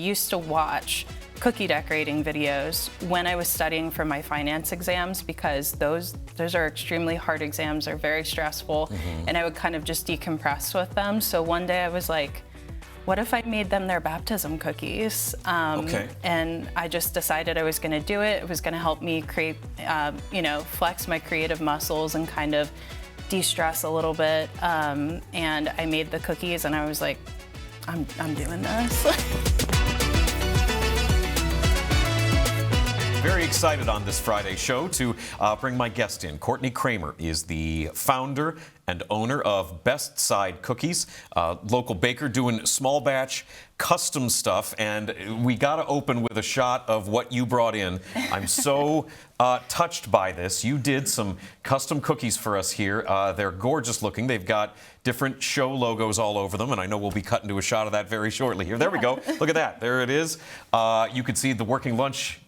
used to watch cookie decorating videos when I was studying for my finance exams, because those are extremely hard exams. They're very stressful, and I would kind of just decompress with them. So one day I was like, what if I made them their baptism cookies? And I just decided I was gonna do it. It was gonna help me create, flex my creative muscles and kind of de-stress a little bit. And I made the cookies, and I was like, I'm doing this. Very excited on this Friday show to bring my guest in. Courtney Kramer is the founder and owner of Best Side Cookies, local baker doing small batch custom stuff. And we got to open with a shot of what you brought in. I'm so touched by this. You did some custom cookies for us here. They're gorgeous looking. They've got different show logos all over them, and I know we'll be cutting to a shot of that very shortly here. There we go. Look at that. There it is. You can see the Working Lunch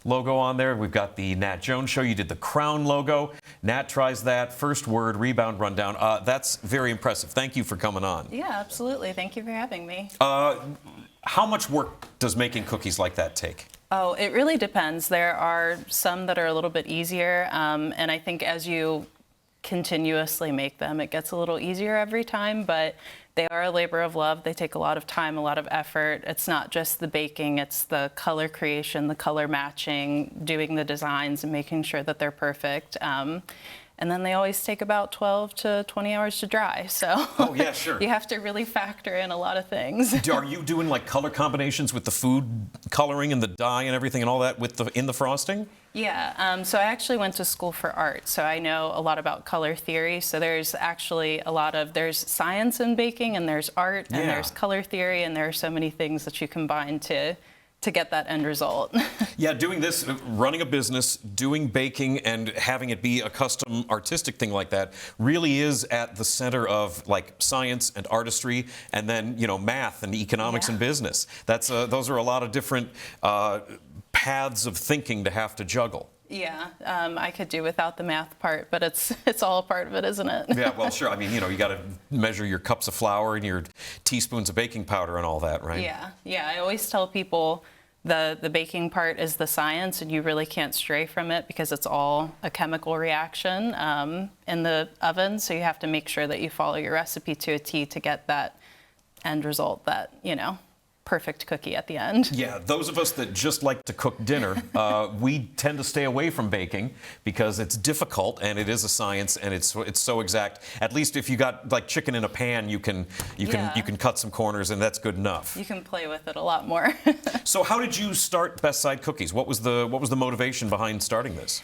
logo on there. We've got the Nat Jones Show. You did the Crown logo. Nat tries that. First word, rebound, rundown. That's very impressive. Thank you for coming on. Yeah, absolutely. Thank you for having me. How much work does making cookies like that take? Oh, it really depends. There are some that are a little bit easier, and I think as you continuously make them, it gets a little easier every time, but they are a labor of love. They take a lot of time, a lot of effort. It's not just the baking, it's the color creation, the color matching, doing the designs and making sure that they're perfect. And then they always take about 12 to 20 hours to dry. So oh, yeah, sure. You have to really factor in a lot of things. Are you doing like color combinations with the food coloring and the dye and everything and all that with in the frosting? Yeah, so I actually went to school for art, so I know a lot about color theory. So there's actually there's science in baking, and there's art, and there's color theory, and there are so many things that you combine to get that end result. Yeah, doing this, running a business, doing baking, and having it be a custom artistic thing like that really is at the center of like science and artistry, and then math and economics and business. Those are a lot of different paths of thinking to have to juggle. Yeah, I could do without the math part, but it's all a part of it, isn't it? Yeah, well, sure. I mean, you got to measure your cups of flour and your teaspoons of baking powder and all that, right? Yeah. I always tell people the baking part is the science, and you really can't stray from it because it's all a chemical reaction in the oven. So you have to make sure that you follow your recipe to a T to get that end result, that perfect cookie at the end. Yeah, those of us that just like to cook dinner, we tend to stay away from baking because it's difficult and it is a science and it's so exact. At least if you got like chicken in a pan, you can cut some corners and that's good enough. You can play with it a lot more. So how did you start Best Side Cookies? What was the motivation behind starting this?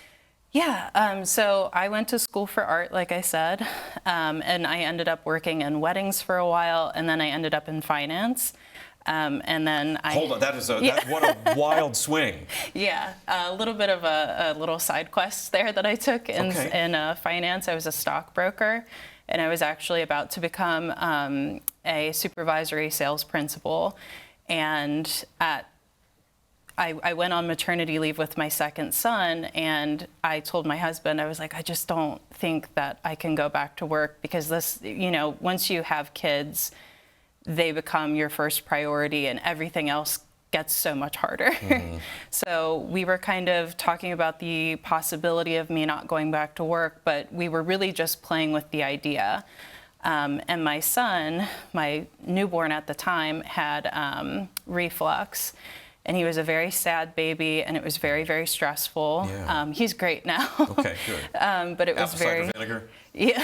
Yeah, so I went to school for art, like I said, and I ended up working in weddings for a while, and then I ended up in finance. And then Hold on, what a wild swing. Yeah, a little bit of a little side quest there that I took in finance. I was a stockbroker, and I was actually about to become a supervisory sales principal. And I went on maternity leave with my second son, and I told my husband, I was like, I just don't think that I can go back to work because this, once you have kids, they become your first priority and everything else gets so much harder. So we were kind of talking about the possibility of me not going back to work, but we were really just playing with the idea. And my son, my newborn at the time, had reflux. And he was a very sad baby, and it was very, very stressful. Yeah. He's great now. Okay, good. But it was Apple very... cider vinegar? Yeah.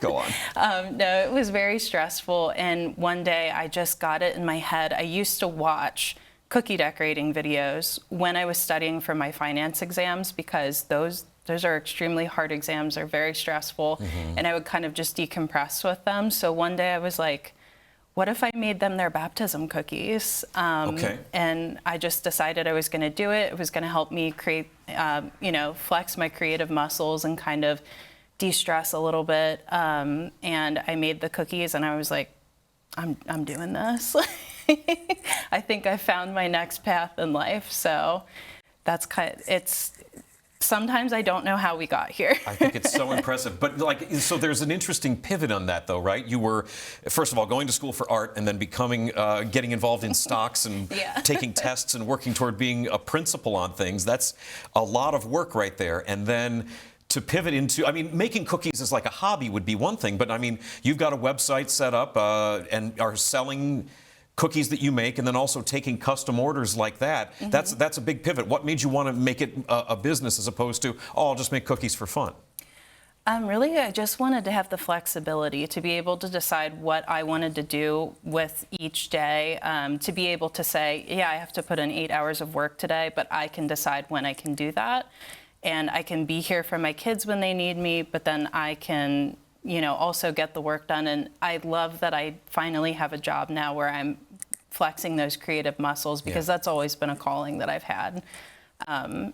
Go on. No, it was very stressful. And one day I just got it in my head. I used to watch cookie decorating videos when I was studying for my finance exams, because those are extremely hard exams. They're very stressful. And I would kind of just decompress with them. So one day I was like, what if I made them their baptism cookies? And I just decided I was going to do it. It was going to help me create, flex my creative muscles and kind of de-stress a little bit. And I made the cookies, and I was like, I'm doing this. I think I found my next path in life. So that's Sometimes I don't know how we got here. I think it's so impressive. But like, so there's an interesting pivot on that, though, right? You were, first of all, going to school for art, and then getting involved in stocks and taking tests and working toward being a principal on things. That's a lot of work right there. And then to pivot into, I mean, making cookies as like a hobby would be one thing, but I mean, you've got a website set up and are selling cookies that you make, and then also taking custom orders like that. That's a big pivot. What made you want to make it a business as opposed to, oh, I'll just make cookies for fun? Really, I just wanted to have the flexibility to be able to decide what I wanted to do with each day, to be able to say, yeah, I have to put in 8 hours of work today, but I can decide when I can do that. And I can be here for my kids when they need me, but then I can, also get the work done. And I love that I finally have a job now where I'm flexing those creative muscles, because that's always been a calling that I've had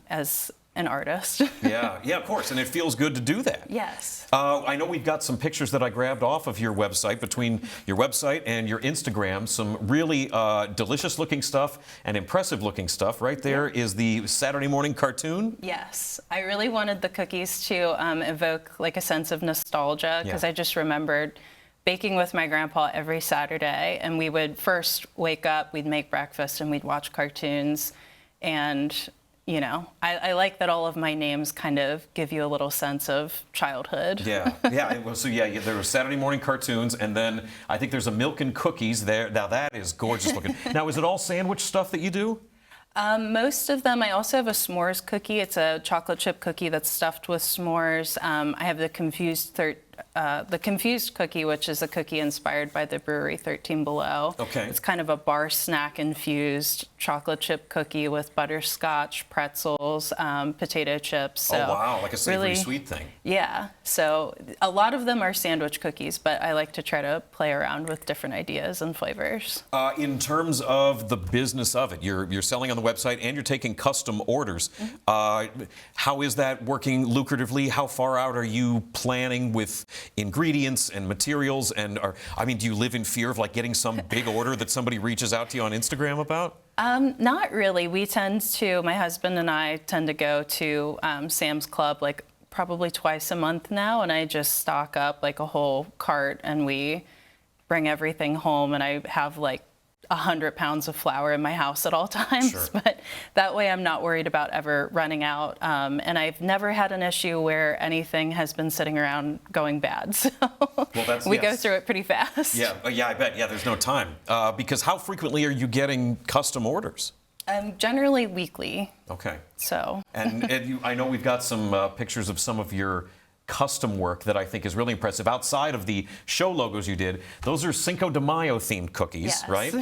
as an artist. Yeah, of course, and it feels good to do that. Yes. I know we've got some pictures that I grabbed off of your website, between your website and your Instagram, some really delicious-looking stuff and impressive-looking stuff. Right there is the Saturday morning cartoon. Yes, I really wanted the cookies to evoke like a sense of nostalgia, because I just remembered baking with my grandpa every Saturday, and we would first wake up, we'd make breakfast, and we'd watch cartoons. And I like that all of my names kind of give you a little sense of childhood. Yeah. Well, so there were Saturday morning cartoons, and then I think there's a milk and cookies there. Now that is gorgeous looking. Now, is it all sandwich stuff that you do? Most of them. I also have a s'mores cookie. It's a chocolate chip cookie that's stuffed with s'mores. I have the confused cookie, which is a cookie inspired by the brewery 13 Below. Okay. It's kind of a bar snack infused chocolate chip cookie with butterscotch, pretzels, potato chips. So wow, like a savory sweet thing. Yeah. So a lot of them are sandwich cookies, but I like to try to play around with different ideas and flavors. In terms of the business of it, you're selling on the website and you're taking custom orders. How is that working lucratively? How far out are you planning with ingredients and materials? And do you live in fear of like getting some big order that somebody reaches out to you on Instagram about? Not really. My husband and I tend to go to Sam's Club like probably twice a month now, and I just stock up like a whole cart, and we bring everything home, and I have like 100 pounds of flour in my house at all times. Sure. But that way I'm not worried about ever running out. And I've never had an issue where anything has been sitting around going bad. So we go through it pretty fast. Yeah, I bet. Yeah, there's no time. Because how frequently are you getting custom orders? Generally weekly. Okay. So. and I know we've got some pictures of some of your custom work that I think is really impressive. Outside of the show logos you did, those are Cinco de Mayo themed cookies, right?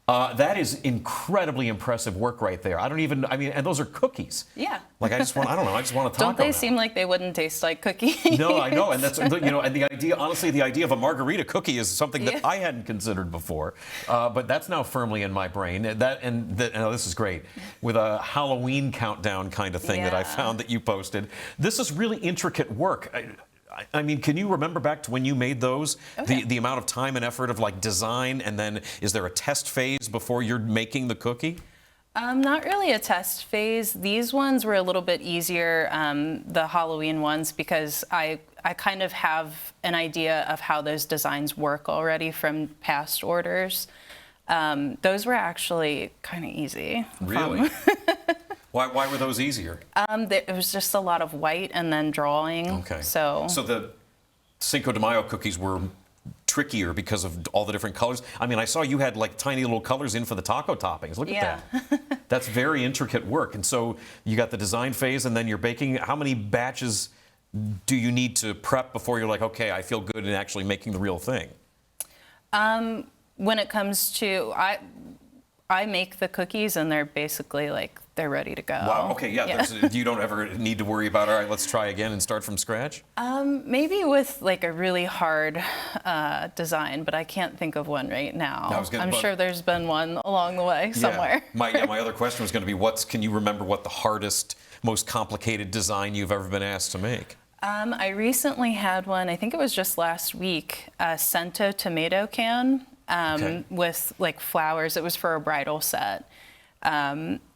That is incredibly impressive work right there. And those are cookies. Yeah. Like I just want to taco. Don't they seem like they wouldn't taste like cookies? No, I know, and that's and the idea. Honestly, the idea of a margarita cookie is something that I hadn't considered before, but that's now firmly in my brain. This is great, with a Halloween countdown kind of thing that I found that you posted. This is really intricate work. I mean, can you remember back to when you made those? Okay. The amount of time and effort of like design, and then is there a test phase before you're making the cookie? Not really a test phase. These ones were a little bit easier, the Halloween ones, because I kind of have an idea of how those designs work already from past orders. Those were actually kind of easy. Really? Why were those easier? It was just a lot of white and then drawing. Okay. So the Cinco de Mayo cookies were trickier because of all the different colors. I mean, I saw you had like tiny little colors in for the taco toppings. Look at that. That's very intricate work. And so you got the design phase, and then you're baking. How many batches do you need to prep before you're like, okay, I feel good in actually making the real thing? When it comes to, I make the cookies, and they're basically like, they're ready to go. Wow, okay, yeah. You don't ever need to worry about, all right, let's try again and start from scratch? Maybe with like a really hard design, but I can't think of one right now. I'm sure there's been one along the way somewhere. My other question was going to be, can you remember what the hardest, most complicated design you've ever been asked to make? I recently had one, I think it was just last week, a Cento tomato can with like flowers. It was for a bridal set.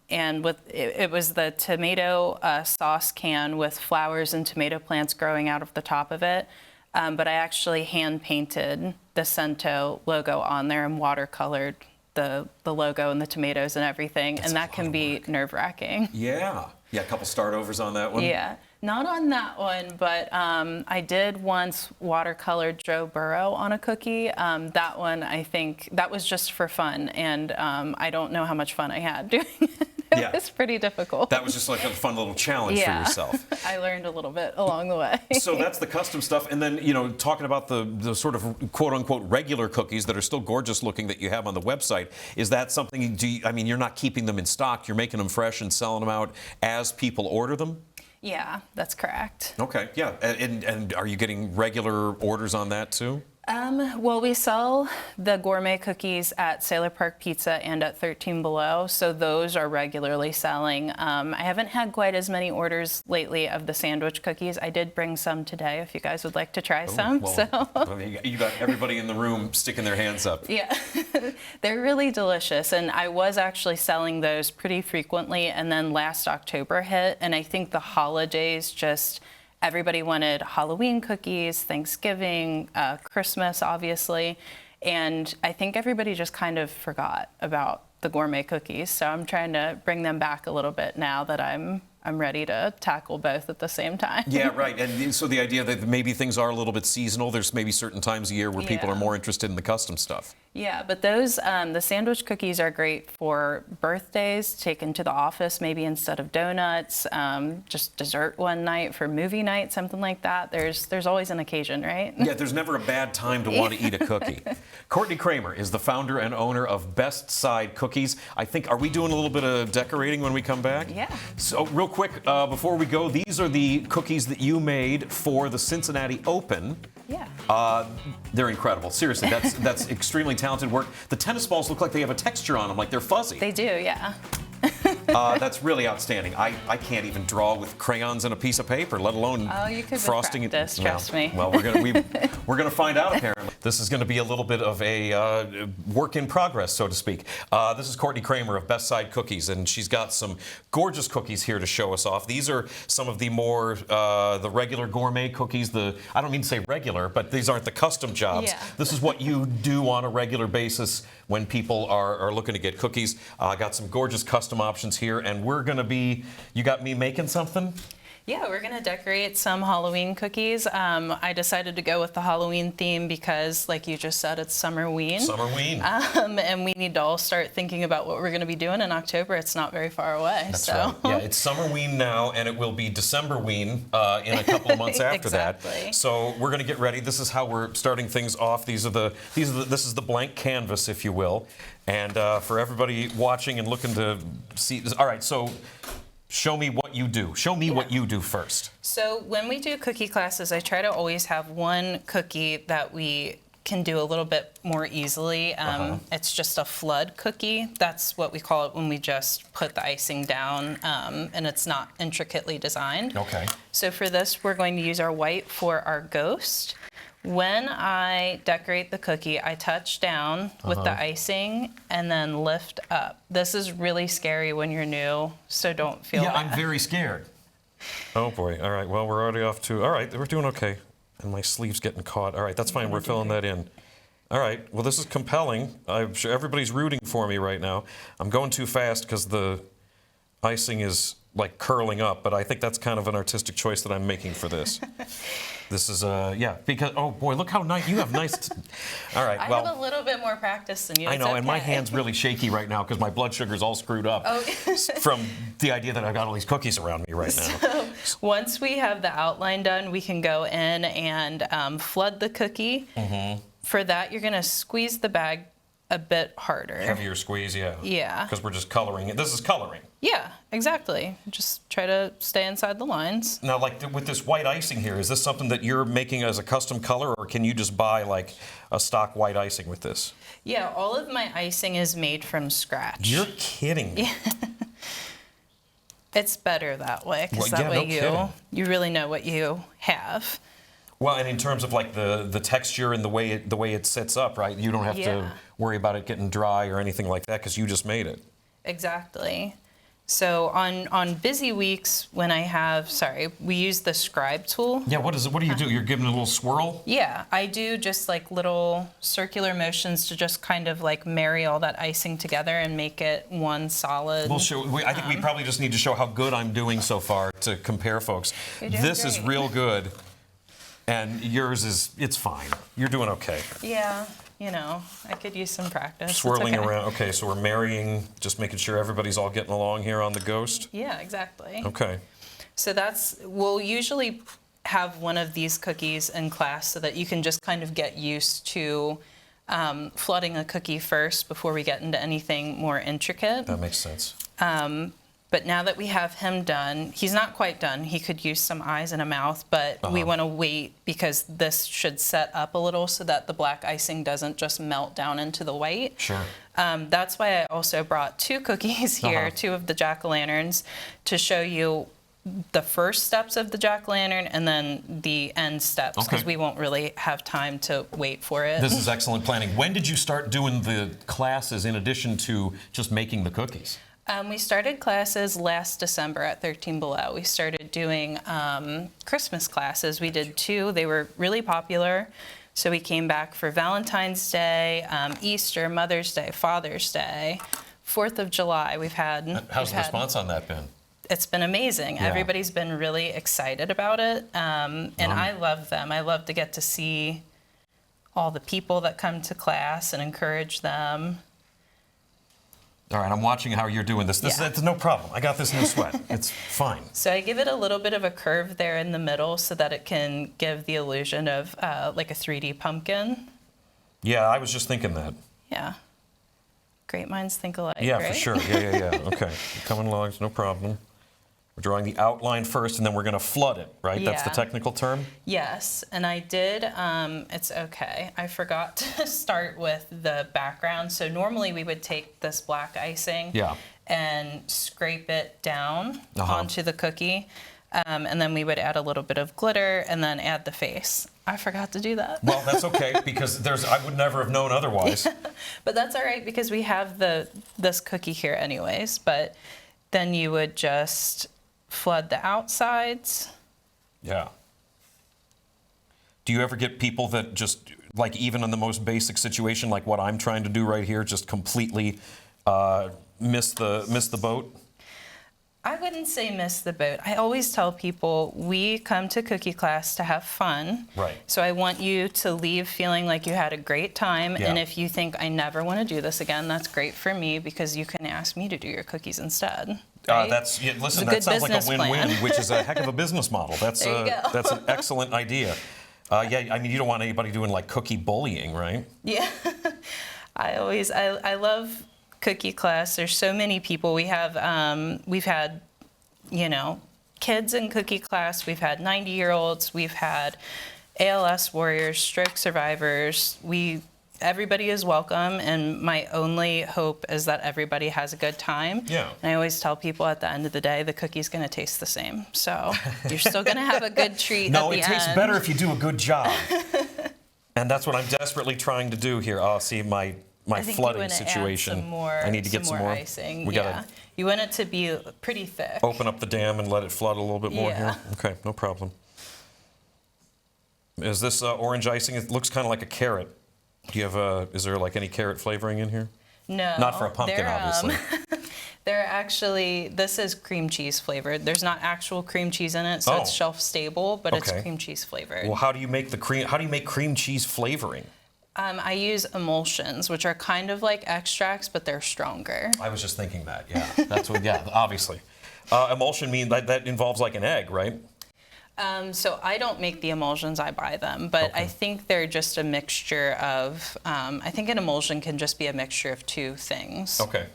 it was the tomato sauce can with flowers and tomato plants growing out of the top of it. But I actually hand painted the Cento logo on there and watercolored the logo and the tomatoes and everything. And that can be nerve-wracking. Yeah. Yeah, a couple start-overs on that one. Yeah. Not on that one, but I did once watercolored Joe Burrow on a cookie. That one, I think, that was just for fun. And I don't know how much fun I had doing it. It was pretty difficult. That was just like a fun little challenge for yourself. I learned a little bit along the way. So that's the custom stuff. And then, talking about the sort of quote-unquote regular cookies that are still gorgeous looking that you have on the website, is that something, you're not keeping them in stock, you're making them fresh and selling them out as people order them? Yeah, that's correct. Okay, yeah. And are you getting regular orders on that too? Well, we sell the gourmet cookies at Sailor Park Pizza and at 13 Below, so those are regularly selling. I haven't had quite as many orders lately of the sandwich cookies. I did bring some today if you guys would like to try some. Well, you got everybody in the room sticking their hands up. Yeah, they're really delicious, and I was actually selling those pretty frequently, and then last October hit, and I think the holidays just... Everybody wanted Halloween cookies, Thanksgiving, Christmas, obviously. And I think everybody just kind of forgot about the gourmet cookies. So I'm trying to bring them back a little bit now that I'm ready to tackle both at the same time. Yeah, right. And so the idea that maybe things are a little bit seasonal. There's maybe certain times a year where people are more interested in the custom stuff. Yeah, but those, the sandwich cookies are great for birthdays, taken to the office maybe instead of donuts, just dessert one night for movie night, something like that. There's always an occasion, right? Yeah, there's never a bad time to want to eat a cookie. Courtney Kramer is the founder and owner of Best Side Cookies. I think, are we doing a little bit of decorating when we come back? Yeah. So real quick, before we go, these are the cookies that you made for the Cincinnati Open. Yeah. They're incredible. Seriously, that's extremely talented work. The tennis balls look like they have a texture on them, like they're fuzzy. They do, yeah. That's really outstanding. I can't even draw with crayons and a piece of paper, let alone you could frosting practice, trust me. Well, we're gonna find out apparently. This is going to be a little bit of a work in progress, so to speak. This is Courtney Kramer of Best Side Cookies, and she's got some gorgeous cookies here to show us off. These are some of the more the regular gourmet cookies. I don't mean to say regular, but these aren't the custom jobs. Yeah. This is what you do on a regular basis when people are looking to get cookies. I got some gorgeous custom options here, and we're going to be, you got me making something? Yeah, we're going to decorate some Halloween cookies. I decided to go with the Halloween theme because, like you just said, it's Summerween. Summerween. And we need to all start thinking about what we're going to be doing in October. It's not very far away. That's right. Yeah, it's Summerween now, and it will be Decemberween in a couple of months after exactly. that. So we're going to get ready. This is how we're starting things off. This is the blank canvas, if you will. And for everybody watching and looking to see, all right, so show me what you do. Show me what you do first. So when we do cookie classes, I try to always have one cookie that we can do a little bit more easily. It's just a flood cookie. That's what we call it when we just put the icing down and it's not intricately designed. Okay. So for this, we're going to use our white for our ghost. When I decorate the cookie, I touch down with the icing and then lift up. This is really scary when you're new, so don't feel bad. Yeah, I'm very scared. Oh boy. All right. Well, we're already off to. All right, we're doing okay. And my sleeve's getting caught. All right, that's fine. We're filling that in. All right. Well, this is compelling. I'm sure everybody's rooting for me right now. I'm going too fast because the icing is like curling up, but I think that's kind of an artistic choice that I'm making for this. This is, because, oh boy, look how nice, you have nice, all right, I have a little bit more practice than you. I know, okay. and my hand's really shaky right now because my blood sugar's all screwed up from the idea that I've got all these cookies around me right now. So once we have the outline done, we can go in and flood the cookie. For that, you're gonna squeeze the bag a bit harder. Heavier squeeze, yeah. Yeah. Because we're just coloring it. This is coloring. Yeah, exactly. Just try to stay inside the lines. Now, like with this white icing here, is this something that you're making as a custom color, or can you just buy like a stock white icing with this? Yeah, all of my icing is made from scratch. You're kidding me. It's better that way, because that way you really know what you have. Well, and in terms of like the texture and the way it sets up, right? You don't have to worry about it getting dry or anything like that because you just made it. Exactly. So on busy weeks when I have, we use the scribe tool. Yeah, what is it? What do you do? You're giving it a little swirl? Yeah, I do just like little circular motions to just kind of like marry all that icing together and make it one solid. Well, I think we probably just need to show how good I'm doing so far to compare folks. This is real good, and yours it's fine. You're doing okay. Yeah. You know, I could use some practice. Swirling around. Okay, so we're marrying, just making sure everybody's all getting along here on the ghost. Yeah, exactly. Okay. So we'll usually have one of these cookies in class so that you can just kind of get used to flooding a cookie first before we get into anything more intricate. That makes sense. But now that we have him done, he's not quite done. He could use some eyes and a mouth, but we want to wait because this should set up a little so that the black icing doesn't just melt down into the white. Sure. That's why I also brought 2 cookies here, 2 of the jack-o'-lanterns, to show you the first steps of the jack-o'-lantern and then the end steps, because we won't really have time to wait for it. This is excellent planning. When did you start doing the classes in addition to just making the cookies? We started classes last December at 13 Below. We started doing Christmas classes. We did 2. They were really popular. So we came back for Valentine's Day, Easter, Mother's Day, Father's Day, 4th of July. How's the response on that been? It's been amazing. Yeah. Everybody's been really excited about it. And I love them. I love to get to see all the people that come to class and encourage them. All right, I'm watching how you're doing this. It's no problem. I got this no sweat. It's fine. So I give it a little bit of a curve there in the middle so that it can give the illusion of like a 3D pumpkin. Yeah, I was just thinking that. Yeah. Great minds think alike, Yeah, right? for sure. Yeah. Okay. Coming along, it's no problem. We're drawing the outline first, and then we're going to flood it, right? Yeah. That's the technical term? Yes, and I did, it's okay. I forgot to start with the background. So normally we would take this black icing and scrape it down onto the cookie, and then we would add a little bit of glitter and then add the face. I forgot to do that. Well, that's okay, because I would never have known otherwise. But that's all right, because we have this cookie here anyways. But then you would just flood the outsides. Yeah. Do you ever get people that just, like, even in the most basic situation, like what I'm trying to do right here, just completely miss the boat? I wouldn't say miss the boat. I always tell people we come to cookie class to have fun. Right. So I want you to leave feeling like you had a great time. Yeah. And if you think I never want to do this again, that's great for me, because you can ask me to do your cookies instead. Right? Listen, that sounds like a win-win, which is a heck of a business model. That's that's an excellent idea. Yeah, I mean, you don't want anybody doing like cookie bullying, right? Yeah. I love cookie class. There's so many people. We've had, kids in cookie class. We've had 90-year-olds. We've had ALS warriors, stroke survivors. Everybody is welcome, and my only hope is that everybody has a good time. Yeah. And I always tell people at the end of the day, the cookie's going to taste the same. So you're still going to have a good treat at the end. No, it tastes better if you do a good job. And that's what I'm desperately trying to do here. Oh, see, my flooding situation. I need to get some more icing. We gotta you want it to be pretty thick. Open up the dam and let it flood a little bit more here. Okay, no problem. Is this orange icing? It looks kind of like a carrot. Do you have is there like any carrot flavoring in here? No. Not for a pumpkin, obviously. This is cream cheese flavored. There's not actual cream cheese in it, so it's shelf stable, but it's cream cheese flavored. Well, how do you make cream cheese flavoring? I use emulsions, which are kind of like extracts, but they're stronger. I was just thinking that. Yeah, that's what. Yeah, obviously. Emulsion means that involves like an egg, right? So I don't make the emulsions, I buy them, but I think they're just a mixture of, I think an emulsion can just be a mixture of 2 things. Okay.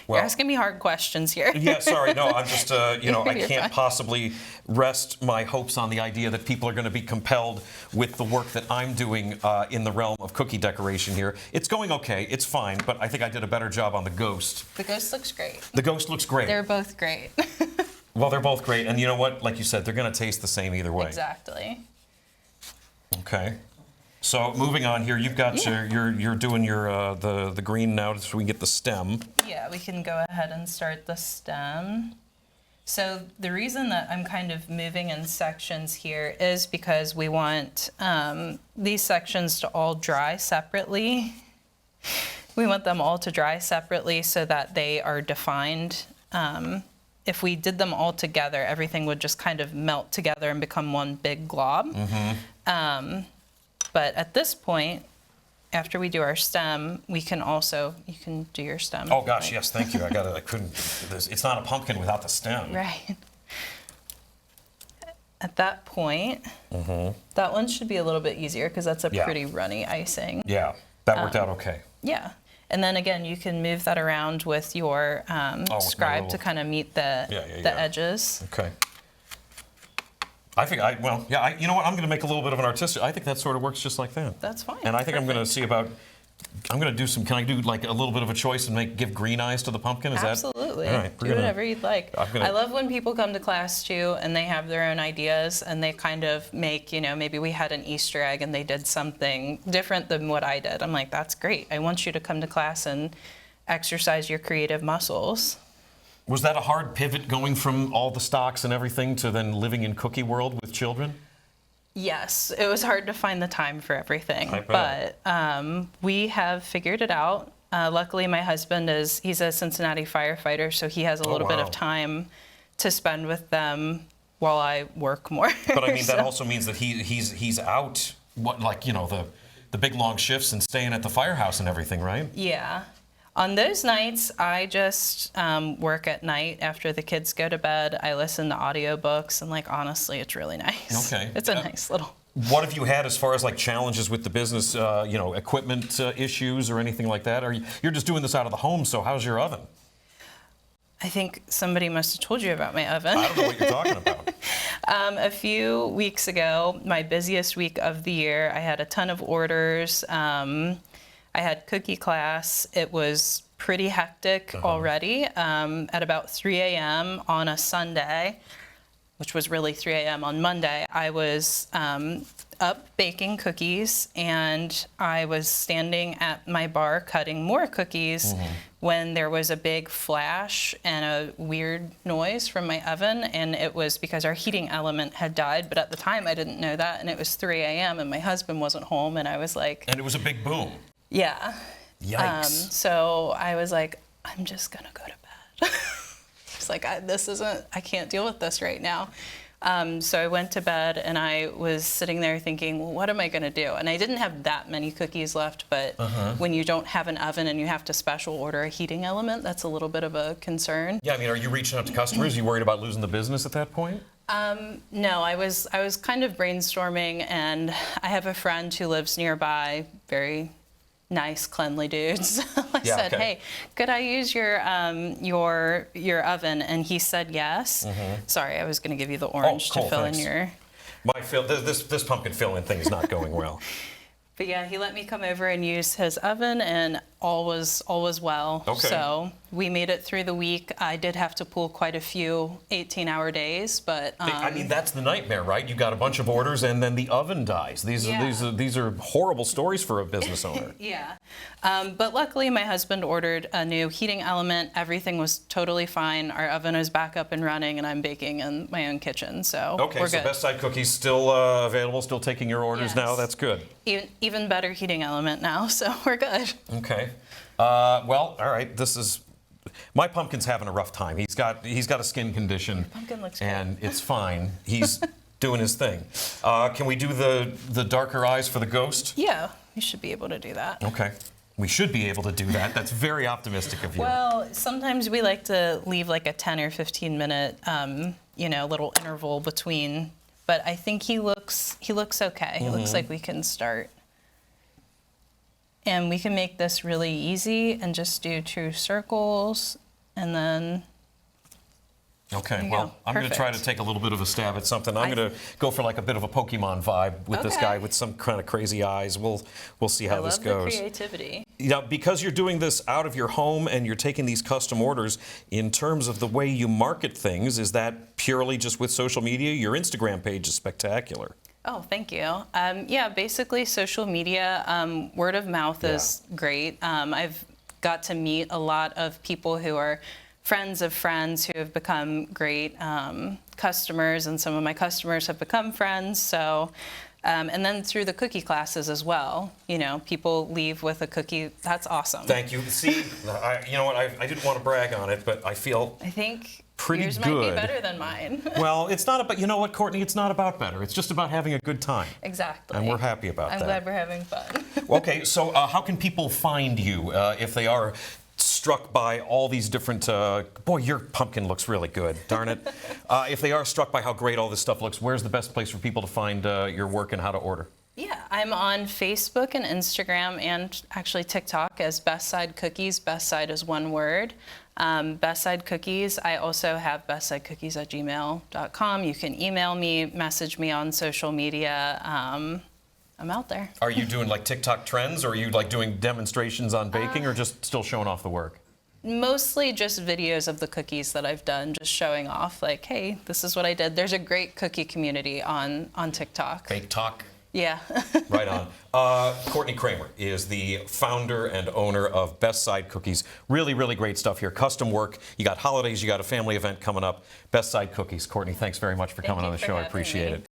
Well, you're asking me hard questions here. Yeah, sorry, no, I'm just, I can't possibly rest my hopes on the idea that people are going to be compelled with the work that I'm doing in the realm of cookie decoration here. It's going okay, it's fine, but I think I did a better job on the ghost. The ghost looks great. The ghost looks great. They're both great. Well, they're both great, and you know what? Like you said, they're going to taste the same either way. Exactly. Okay. So moving on here, you've got you're doing your the green now, so we can get the stem. Yeah, we can go ahead and start the stem. So the reason that I'm kind of moving in sections here is because we want these sections to all dry separately. We want them all to dry separately so that they are defined. If we did them all together, everything would just kind of melt together and become one big glob. But at this point, after we do our stem, we can also, you can do your stem. Oh gosh, yes, thank you. I couldn't, it's not a pumpkin without the stem. Right. At that point, that one should be a little bit easier because that's a pretty runny icing. Yeah, that worked out okay. Yeah. And then again, you can move that around with your scribe to kind of meet the edges. Okay. I think you know what? I'm going to make a little bit of an artistic. I think that sort of works just like that. That's fine. And I think I'm going to see about. I'm going to do some. Can I do like a little bit of a choice and give green eyes to the pumpkin? Is Absolutely. That? All right. Do whatever you'd like. I love when people come to class too, and they have their own ideas, and they kind of make, maybe we had an Easter egg, and they did something different than what I did. I'm like, that's great. I want you to come to class and exercise your creative muscles. Was that a hard pivot going from all the stocks and everything to then living in cookie world with children? Yes, it was hard to find the time for everything, but we have figured it out. Luckily, my husband he's a Cincinnati firefighter, so he has a little bit of time to spend with them while I work more. But I mean, that also means that he's out, the big long shifts and staying at the firehouse and everything, right? Yeah. On those nights, I just work at night after the kids go to bed. I listen to audiobooks, and honestly, it's really nice. Okay. It's a nice little. What have you had as far as challenges with the business, equipment issues or anything like that? Or you're just doing this out of the home, so how's your oven? I think somebody must have told you about my oven. I don't know what you're talking about. A few weeks ago, my busiest week of the year, I had a ton of orders. I had cookie class. It was pretty hectic already. At about 3 a.m. on a Sunday, which was really 3 a.m. on Monday, I was up baking cookies, and I was standing at my bar cutting more cookies when there was a big flash and a weird noise from my oven, and it was because our heating element had died, but at the time I didn't know that, and it was 3 a.m. and my husband wasn't home, and I was like... And it was a big boom. Yeah. Yikes. So I was like, I'm just going to go to bed. It's like, I can't deal with this right now. So I went to bed, and I was sitting there thinking, well, what am I going to do? And I didn't have that many cookies left, but when you don't have an oven and you have to special order a heating element, that's a little bit of a concern. Yeah, I mean, are you reaching out to customers? Are you worried about losing the business at that point? No, I was kind of brainstorming, and I have a friend who lives nearby, very nice, cleanly dudes. I said, hey, could I use your oven? And he said yes. Sorry, I was going to give you the orange to fill in your... This pumpkin fill-in thing is not going well. But yeah, he let me come over and use his oven, and all was well. Okay. So we made it through the week. I did have to pull quite a few 18-hour days, but I mean, that's the nightmare, right? You got a bunch of orders, and then the oven dies. These are horrible stories for a business owner. Yeah. But luckily, my husband ordered a new heating element. Everything was totally fine. Our oven is back up and running, and I'm baking in my own kitchen. So okay, we're so good. Best Side Cookies still available, still taking your orders now. That's good. Even better heating element now, so we're good. Okay. Well, all right. My pumpkin's having a rough time. He's got a skin condition. Your pumpkin looks good. And it's fine. He's doing his thing. Can we do the darker eyes for the ghost? Yeah, we should be able to do that. Okay. We should be able to do that. That's very optimistic of you. Well, sometimes we like to leave like a 10 or 15 minute, little interval between. But I think he looks okay. He looks like we can start. And we can make this really easy and just do 2 circles, and then... Okay, well, I'm going to try to take a little bit of a stab at something. I'm going to go for like a bit of a Pokemon vibe with this guy with some kind of crazy eyes. We'll see how this goes. I love the creativity. Because you're doing this out of your home and you're taking these custom orders, in terms of the way you market things, is that purely just with social media? Your Instagram page is spectacular. Oh, thank you. Yeah, basically social media, word of mouth is great. I've got to meet a lot of people who are friends of friends who have become great customers, and some of my customers have become friends. So, and then through the cookie classes as well, you know, people leave with a cookie. That's awesome. Thank you. See, you know what? I didn't want to brag on it, but I think pretty yours good. Might be better than mine. Well, it's not about, you know what, Courtney? It's not about better. It's just about having a good time. Exactly. And we're happy about that. I'm glad we're having fun. Okay, so how can people find you if they are struck by all these different, boy, your pumpkin looks really good, darn it. If they are struck by how great all this stuff looks, where's the best place for people to find your work and how to order? Yeah, I'm on Facebook and Instagram and actually TikTok as Best Side Cookies. Best Side is one word. Best Side Cookies. I also have bestsidecookies@gmail.com. You can email me, message me on social media. I'm out there. Are you doing like TikTok trends, or are you like doing demonstrations on baking, or just still showing off the work? Mostly just videos of the cookies that I've done, just showing off like, hey, this is what I did. There's a great cookie community on TikTok. Bake Talk? Yeah. Right on. Courtney Kramer is the founder and owner of Best Side Cookies. Really, really great stuff here. Custom work. You got holidays, you got a family event coming up. Best Side Cookies. Courtney, thanks very much for coming on the show. I appreciate it.